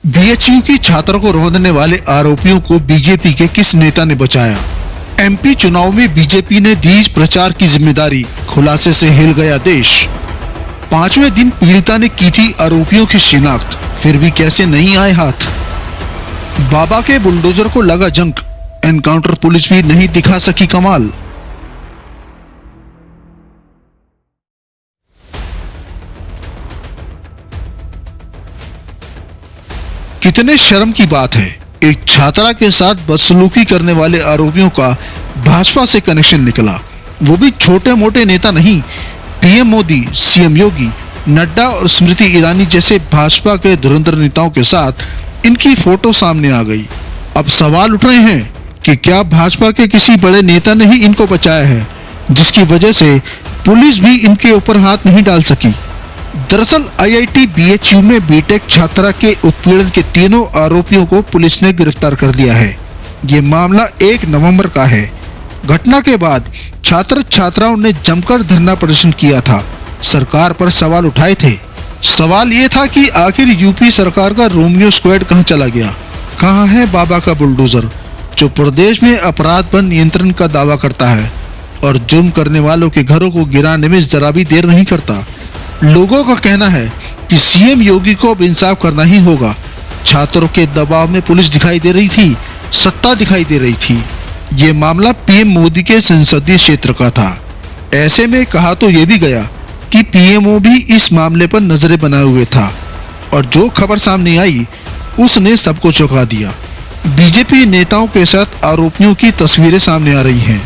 BHU की छात्रों को रौंदने वाले आरोपियों को बीजेपी के किस नेता ने बचाया? एमपी चुनाव में बीजेपी ने दी प्रचार की जिम्मेदारी, खुलासे से हिल गया देश। 5वें दिन पीड़िता ने की थी आरोपियों की शिनाख्त, फिर भी कैसे नहीं आए हाथ। बाबा के बुलडोजर को लगा जंग, एनकाउंटर पुलिस भी नहीं दिखा सकी कमाल। कितने शर्म की बात है, एक छात्रा के साथ बदसलूकी करने वाले आरोपियों का भाजपा से कनेक्शन निकला, वो भी छोटे मोटे नेता नहीं। पीएम मोदी, सीएम योगी, नड्डा और स्मृति ईरानी जैसे भाजपा के धुरंधर नेताओं के साथ इनकी फोटो सामने आ गई। अब सवाल उठ रहे हैं कि क्या भाजपा के किसी बड़े नेता ने ही इनको बचाया है, जिसकी वजह से पुलिस भी इनके ऊपर हाथ नहीं डाल सकी। दरअसल आईआईटी बीएचयू में बीटेक छात्रा के उत्पीड़न के तीनों आरोपियों को पुलिस ने गिरफ्तार कर लिया है। ये मामला 1 नवंबर का है। घटना के बाद छात्र छात्राओं ने जमकर धरना प्रदर्शन किया था, सरकार पर सवाल उठाए थे। सवाल ये था कि आखिर यूपी सरकार का रोमियो स्क्वाड कहां चला गया? कहां है बाबा का बुलडोजर, जो प्रदेश में अपराध पर नियंत्रण का दावा करता है और जुर्म करने वालों के घरों को गिराने में जरा भी देर नहीं करता। लोगों का कहना है कि सीएम योगी को अब इंसाफ करना ही होगा। छात्रों के दबाव में पुलिस दिखाई दे रही थी, सत्ता दिखाई दे रही थी। ये मामला पीएम मोदी के संसदीय क्षेत्र का था। ऐसे में कहा तो ये भी गया कि पीएमओ भी इस मामले पर नजरें बनाए हुए था और जो खबर सामने आई उसने सबको चौंका दिया। बीजेपी नेताओं के साथ आरोपियों की तस्वीरें सामने आ रही हैं।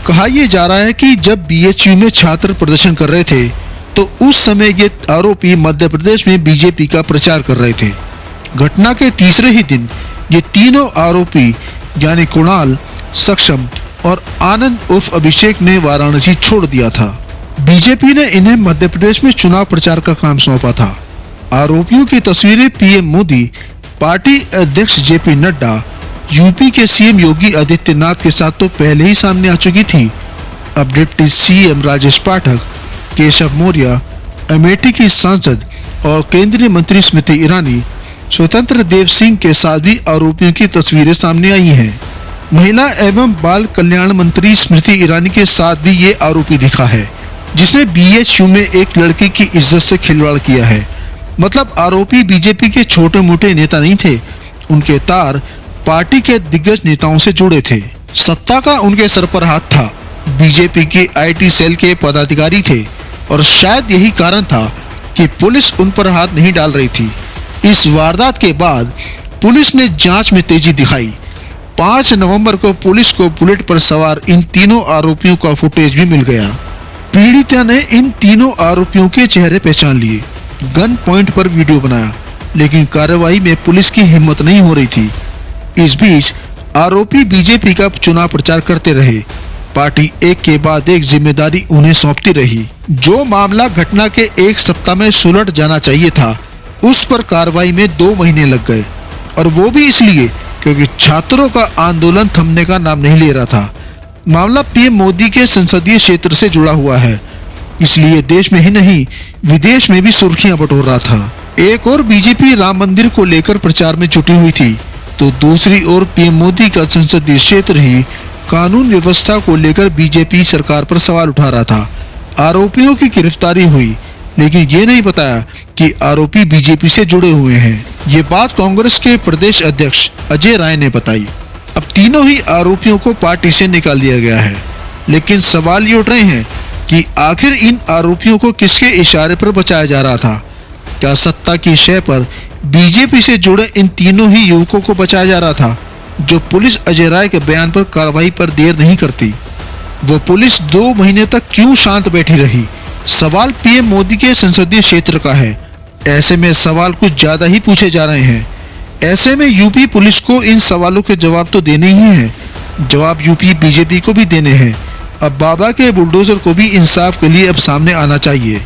कहा यह जा रहा है कि जब बीएचयू में छात्र प्रदर्शन कर रहे थे तो उस समय ये आरोपी मध्य प्रदेश में बीजेपी का प्रचार कर रहे थे। घटना के तीसरे ही दिन ये तीनों आरोपी यानी कुणाल, सक्षम और आनंद उर्फ अभिषेक ने वाराणसी छोड़ दिया था। बीजेपी ने इन्हें मध्य प्रदेश में चुनाव प्रचार का काम सौंपा था। आरोपियों की तस्वीरें पीएम मोदी, पार्टी अध्यक्ष जेपी नड्डा, यूपी के सीएम योगी आदित्यनाथ के साथ तो पहले ही सामने आ चुकी थी। अब डिप्टी सीएम राजेश पाठक, केशव मौर्य, अमेठी की सांसद और केंद्रीय मंत्री स्मृति ईरानी, स्वतंत्र देव सिंह के साथ भी आरोपियों की तस्वीरें सामने आई हैं। महिला एवं बाल कल्याण मंत्री स्मृति ईरानी के साथ भी ये आरोपी दिखा है, जिसने बीएचयू में एक लड़की की इज्जत से खिलवाड़ किया है। मतलब आरोपी बीजेपी के छोटे मोटे नेता नहीं थे, उनके तार पार्टी के दिग्गज नेताओं से जुड़े थे। सत्ता का उनके सर पर हाथ था। बीजेपी के आईटी सेल के पदाधिकारी थे और शायद यही कारण था कि पुलिस उन पर हाथ नहीं डाल रही थी। इस वारदात के बाद पुलिस ने जांच में तेजी दिखाई। 5 नवंबर को पुलिस को बुलेट पर सवार इन तीनों आरोपियों का फुटेज भी मिल गया। पीड़िता ने इन तीनों आरोपियों के चेहरे पहचान लिए, गन पॉइंट पर वीडियो बनाया, लेकिन कार्रवाई में पुलिस की हिम्मत नहीं हो रही थी। इस बीच आरोपी बीजेपी का चुनाव प्रचार करते रहे। पार्टी एक के बाद एक जिम्मेदारी उन्हें सौंपती रही। जो मामला घटना के 1 सप्ताह में सुलझ जाना चाहिए था, उस पर कार्रवाई में 2 महीने लग गए, और वो भी इसलिए क्योंकि छात्रों का आंदोलन थमने का नाम नहीं ले रहा था। मामला पीएम मोदी के संसदीय क्षेत्र से जुड़ा हुआ है, इसलिए देश में ही नहीं विदेश में भी सुर्खियां बटोर रहा था। एक और बीजेपी राम मंदिर को लेकर प्रचार में जुटी हुई थी, तो दूसरी ओर पीएम मोदी का संसदीय क्षेत्र ही कानून व्यवस्था को लेकर बीजेपी सरकार पर सवाल उठा रहा था। आरोपियों की गिरफ्तारी हुई, लेकिन ये नहीं बताया कि आरोपी बीजेपी से जुड़े हुए हैं। ये बात कांग्रेस के प्रदेश अध्यक्ष अजय राय ने बताई। अब तीनों ही आरोपियों को पार्टी से निकाल दिया गया है, लेकिन सवाल ये उठ रहे हैं कि आखिर इन आरोपियों को किसके इशारे पर बचाया जा रहा था? क्या सत्ता की शय पर बीजेपी से जुड़े इन तीनों ही युवकों को बचाया जा रहा था, जो पुलिस अजय राय के बयान पर कार्रवाई पर देर नहीं करती? वो पुलिस 2 महीने तक क्यों शांत बैठी रही? सवाल पीएम मोदी के संसदीय क्षेत्र का है। ऐसे में सवाल कुछ ज्यादा ही पूछे जा रहे हैं। ऐसे में यूपी पुलिस को इन सवालों के जवाब तो देने ही हैं। जवाब यूपी बीजेपी को भी देने हैं। अब बाबा के बुलडोजर को भी इंसाफ के लिए अब सामने आना चाहिए।